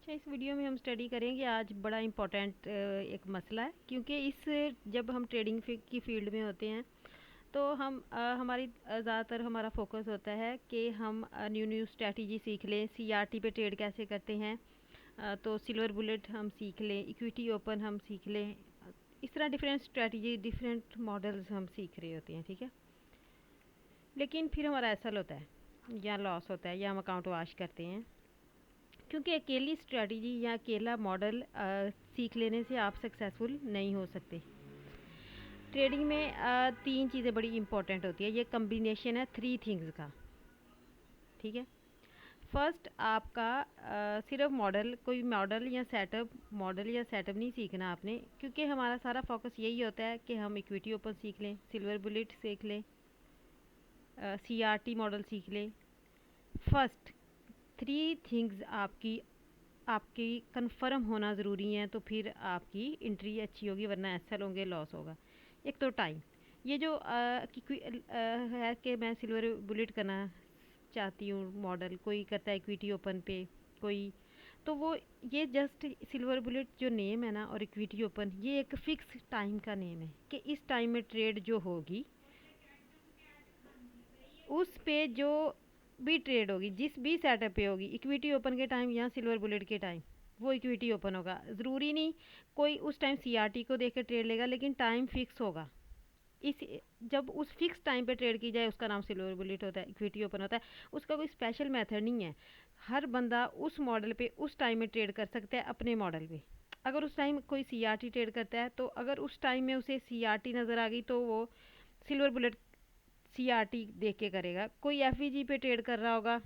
अच्छा, इस वीडियो में हम स्टडी करेंगे आज बड़ा इम्पोर्टेंट एक मसला है, क्योंकि इस जब हम ट्रेडिंग की फील्ड में होते हैं तो हम हमारी ज़्यादातर हमारा फोकस होता है कि हम न्यू न्यू स्ट्रेटजी सीख लें। सीआरटी पे ट्रेड कैसे करते हैं, तो सिल्वर बुलेट हम सीख लें, इक्विटी ओपन हम सीख लें। इस तरह डिफरेंट स्ट्रेटजी डिफरेंट मॉडल्स हम सीख रहे होते हैं, ठीक है। लेकिन फिर हमारा एसल होता है या लॉस होता है या हम अकाउंट वाश करते हैं, क्योंकि अकेली स्ट्रेटजी या अकेला मॉडल सीख लेने से आप सक्सेसफुल नहीं हो सकते। ट्रेडिंग में तीन चीज़ें बड़ी इंपॉर्टेंट होती है। ये कम्बिनेशन है थ्री थिंग्स का, ठीक है। फर्स्ट आपका सिर्फ मॉडल या सेटअप नहीं सीखना आपने, क्योंकि हमारा सारा फोकस यही होता है कि हम इक्विटी ओपन सीख लें, सिल्वर बुलेट सीख लें, सीआरटी मॉडल सीख लें। फर्स्ट थ्री थिंग्स आपकी आपकी कंफर्म होना ज़रूरी है, तो फिर आपकी एंट्री अच्छी होगी, वरना एसएल होंगे, लॉस होगा। एक तो टाइम, ये जो है कि मैं सिल्वर बुलेट करना चाहती हूँ मॉडल, कोई करता है इक्विटी ओपन पे, कोई तो वो ये जस्ट सिल्वर बुलेट जो नेम है ना और इक्विटी ओपन, ये एक फ़िक्स टाइम का नेम है कि इस टाइम में ट्रेड जो होगी उस पे जो भी ट्रेड होगी, जिस भी सेटअप पे होगी, इक्विटी ओपन के टाइम या सिल्वर बुलेट के टाइम, वो इक्विटी ओपन होगा। ज़रूरी नहीं कोई उस टाइम सीआरटी को देख कर ट्रेड लेगा, लेकिन टाइम फिक्स होगा। इस जब उस फिक्स टाइम पे ट्रेड की जाए उसका नाम सिल्वर बुलेट होता है, इक्विटी ओपन होता है। उसका कोई स्पेशल मेथड नहीं है। हर बंदा उस मॉडल पे उस टाइम में ट्रेड कर सकता है अपने मॉडल पे। अगर उस टाइम कोई सीआरटी ट्रेड करता है, तो अगर उस टाइम में उसे सीआरटी नज़र आ गई तो वो सिल्वर बुलेट सीआरटी देख के करेगा। कोई एफवीजी पे ट्रेड कर रहा होगा,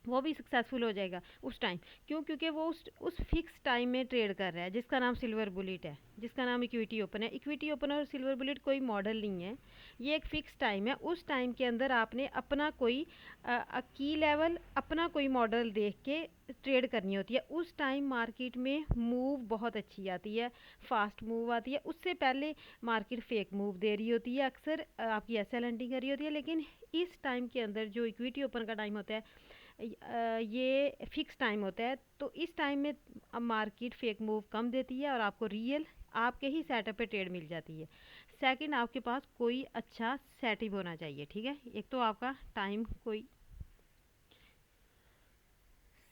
वो भी सक्सेसफुल हो जाएगा उस टाइम। क्यों? क्योंकि वो उस फिक्स टाइम में ट्रेड कर रहा है, जिसका नाम सिल्वर बुलेट है, जिसका नाम इक्विटी ओपन है। इक्विटी ओपन और सिल्वर बुलेट कोई मॉडल नहीं है, ये एक फिक्स टाइम है। उस टाइम के अंदर आपने अपना कोई की लेवल, अपना कोई मॉडल देख के ट्रेड करनी होती है। उस टाइम मार्केट में मूव बहुत अच्छी आती है, फास्ट मूव आती है। उससे पहले मार्केट फेक मूव दे रही होती है, अक्सर आपकी एसएल एंडिंग कर रही होती है। लेकिन इस टाइम के अंदर जो इक्विटी ओपन का टाइम होता है, ये फिक्स टाइम होता है। तो इस टाइम में मार्केट फेक मूव कम देती है और आपको रियल आपके ही सेटअप पे ट्रेड मिल जाती है। सेकंड, आपके पास कोई अच्छा सेटअप होना चाहिए, ठीक है। एक तो आपका टाइम कोई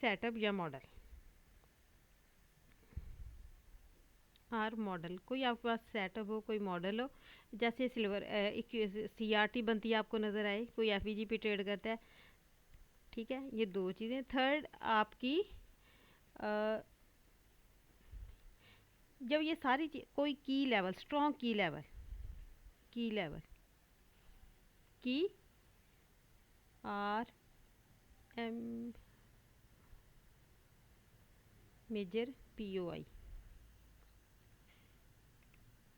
सेटअप या मॉडल और मॉडल कोई आपके पास सेटअप हो, कोई मॉडल हो। जैसे सिल्वर सीआरटी बनती है आपको नज़र आए, कोई एफईजी पे ट्रेड करता है, ठीक है। ये दो चीज़ें। थर्ड आपकी जब ये सारी चीज, कोई की लेवल, स्ट्रॉन्ग की लेवल की आर एम मेजर पीओआई,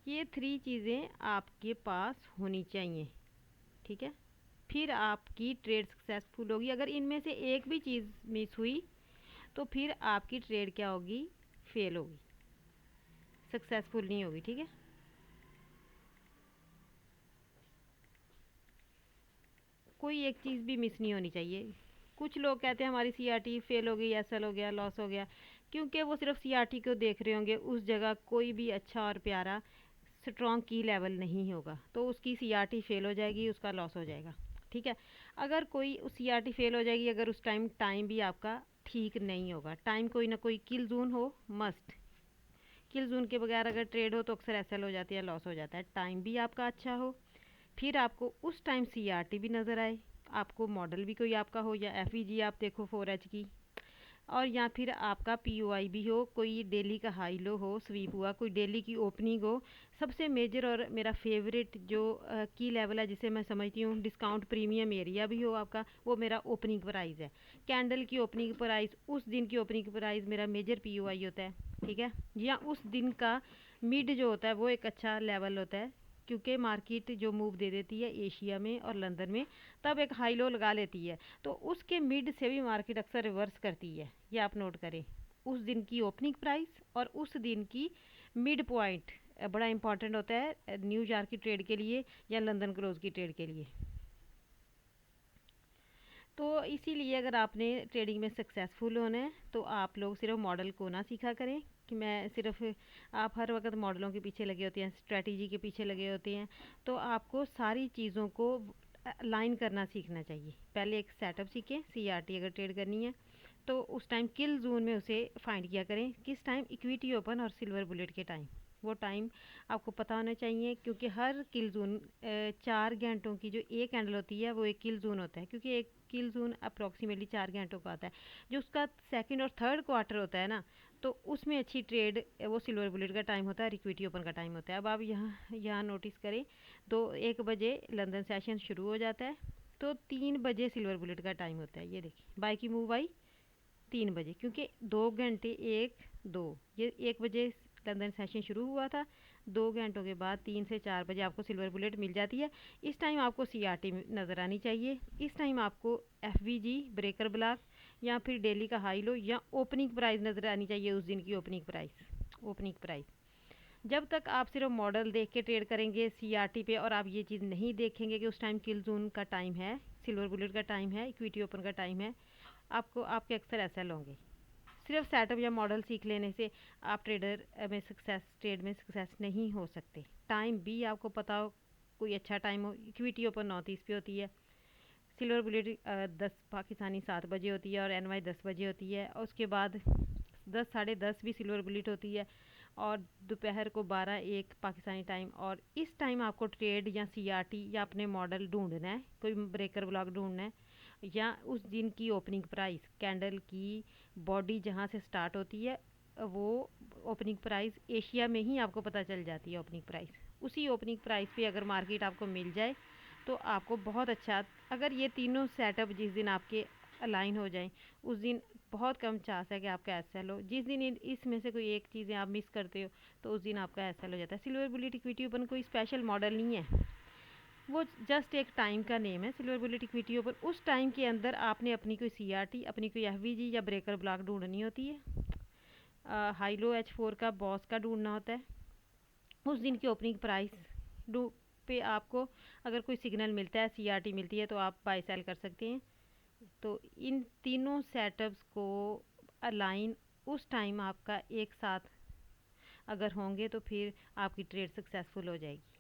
ये थ्री चीज़ें आपके पास होनी चाहिए, ठीक है। फिर आपकी ट्रेड सक्सेसफुल होगी। अगर इनमें से एक भी चीज़ मिस हुई तो फिर आपकी ट्रेड क्या होगी? फेल होगी, सक्सेसफुल नहीं होगी, ठीक है। कोई एक चीज़ भी मिस नहीं होनी चाहिए। कुछ लोग कहते हैं हमारी सीआरटी फेल हो गई, एसएल हो गया, लॉस हो गया, क्योंकि वो सिर्फ सीआरटी को देख रहे होंगे। उस जगह कोई भी अच्छा और प्यारा स्ट्रॉन्ग की लेवल नहीं होगा, तो उसकी सीआरटी फेल हो जाएगी, उसका लॉस हो जाएगा, ठीक है। अगर कोई सीआरटी फेल हो जाएगी, अगर उस टाइम भी आपका ठीक नहीं होगा। टाइम कोई ना कोई किल जोन हो, मस्ट। किल जोन के बगैर अगर ट्रेड हो तो अक्सर एसएल हो जाती है, लॉस हो जाता है। टाइम भी आपका अच्छा हो, फिर आपको उस टाइम सीआरटी भी नज़र आए, आपको मॉडल भी कोई आपका हो, या एफईजी आप देखो 4H की, और या फिर आपका पीओआई भी हो, कोई डेली का हाई लो हो, स्वीप हुआ, कोई डेली की ओपनिंग हो। सबसे मेजर और मेरा फेवरेट जो की लेवल है, जिसे मैं समझती हूँ डिस्काउंट प्रीमियम एरिया भी हो आपका, वो मेरा ओपनिंग प्राइस है। कैंडल की ओपनिंग प्राइस, उस दिन की ओपनिंग प्राइस मेरा मेजर पीओआई होता है, ठीक है। या उस दिन का मिड जो होता है वो एक अच्छा लेवल होता है, क्योंकि मार्केट जो मूव दे देती है एशिया में और लंदन में, तब एक हाई लो लगा लेती है, तो उसके मिड से भी मार्केट अक्सर रिवर्स करती है। ये आप नोट करें, उस दिन की ओपनिंग प्राइस और उस दिन की मिड पॉइंट बड़ा इंपॉर्टेंट होता है न्यूयॉर्क की ट्रेड के लिए या लंदन क्लोज की ट्रेड के लिए। तो इसीलिए अगर आपने ट्रेडिंग में सक्सेसफुल होना है तो आप लोग सिर्फ मॉडल को ना सीखा करें कि मैं सिर्फ, आप हर वक्त मॉडलों के पीछे लगे होते हैं, स्ट्रेटजी के पीछे लगे होते हैं। तो आपको सारी चीज़ों को लाइन करना सीखना चाहिए। पहले एक सेटअप सीखें, सीआरटी अगर ट्रेड करनी है तो उस टाइम किल जोन में उसे फाइंड किया करें, किस टाइम इक्विटी ओपन और सिल्वर बुलेट के टाइम, वो टाइम आपको पता होना चाहिए। क्योंकि हर किल जोन 4 घंटों की जो एक कैंडल होती है वो एक किल जोन होता है, क्योंकि एक किल जोन अप्रॉक्सीमेटली 4 घंटों का आता है। जो उसका सेकंड और थर्ड क्वार्टर होता है ना, तो उसमें अच्छी ट्रेड वो सिल्वर बुलेट का टाइम होता है और इक्विटी ओपन का टाइम होता है। अब आप यहाँ नोटिस करें, तो 1 बजे लंदन सेशन शुरू हो जाता है, तो 3 बजे सिल्वर बुलेट का टाइम होता है। ये देखिए बाई की मूव आई 3 बजे, क्योंकि 2 घंटे, 1, 2, ये 1 बजे लंदन सेशन शुरू हुआ था। 2 घंटों के बाद 3 से 4 बजे आपको सिल्वर बुलेट मिल जाती है। इस टाइम आपको सीआरटी नज़र आनी चाहिए। इस टाइम आपको एफवीजी ब्रेकर ब्लॉक या फिर डेली का हाई लो या ओपनिंग प्राइस नज़र आनी चाहिए, उस दिन की ओपनिंग प्राइस। जब तक आप सिर्फ मॉडल देख के ट्रेड करेंगे सीआरटी पे और आप ये चीज़ नहीं देखेंगे कि उस टाइम किल जोन का टाइम है, सिल्वर बुलेट का टाइम है, इक्विटी ओपन का टाइम है, आपको आपके अक्सर एसएल होंगे। सिर्फ सेटअप या मॉडल सीख लेने से आप ट्रेड में सक्सेस नहीं हो सकते। टाइम भी आपको पता हो, कोई अच्छा टाइम हो। इक्विटी ओपन 9:30 पे होती है, सिल्वर बुलेट 10 पाकिस्तानी 7 बजे होती है और एनवाई 10 बजे होती है। और उसके बाद 10, 10:30 भी सिल्वर बुलेट होती है और दोपहर को 12, 1 पाकिस्तानी टाइम। और इस टाइम आपको ट्रेड या सीआरटी या अपने मॉडल ढूंढना है, कोई ब्रेकर ब्लॉक ढूंढना है, या उस दिन की ओपनिंग प्राइस, कैंडल की बॉडी जहाँ से स्टार्ट होती है, वो ओपनिंग प्राइस एशिया में ही आपको पता चल जाती है। ओपनिंग प्राइस, उसी ओपनिंग प्राइस पे अगर मार्केट आपको मिल जाए तो आपको बहुत अच्छा। अगर ये तीनों सेटअप जिस दिन आपके अलाइन हो जाएं, उस दिन बहुत कम चांस है कि आपका एसएल हो। जिस दिन इसमें से कोई एक चीज़ें आप मिस करते हो तो उस दिन आपका एसएल हो जाता है। सिल्वर बुलेट इक्विटी ओपन कोई स्पेशल मॉडल नहीं है, वो जस्ट एक टाइम का नेम है। सिल्वर बुलेट इक्विटी ओपन, उस टाइम के अंदर आपने अपनी कोई सीआरटी, अपनी कोई एफवीजी या ब्रेकर ब्लॉक ढूंढनी होती है। हाई लो H4 का बॉस का ढूंढना होता है। उस दिन की ओपनिंग प्राइस पे आपको अगर कोई सिग्नल मिलता है, सीआरटी मिलती है, तो आप बाय सेल कर सकते हैं। तो इन तीनों सेटअप्स को अलाइन उस टाइम आपका एक साथ अगर होंगे तो फिर आपकी ट्रेड सक्सेसफुल हो जाएगी।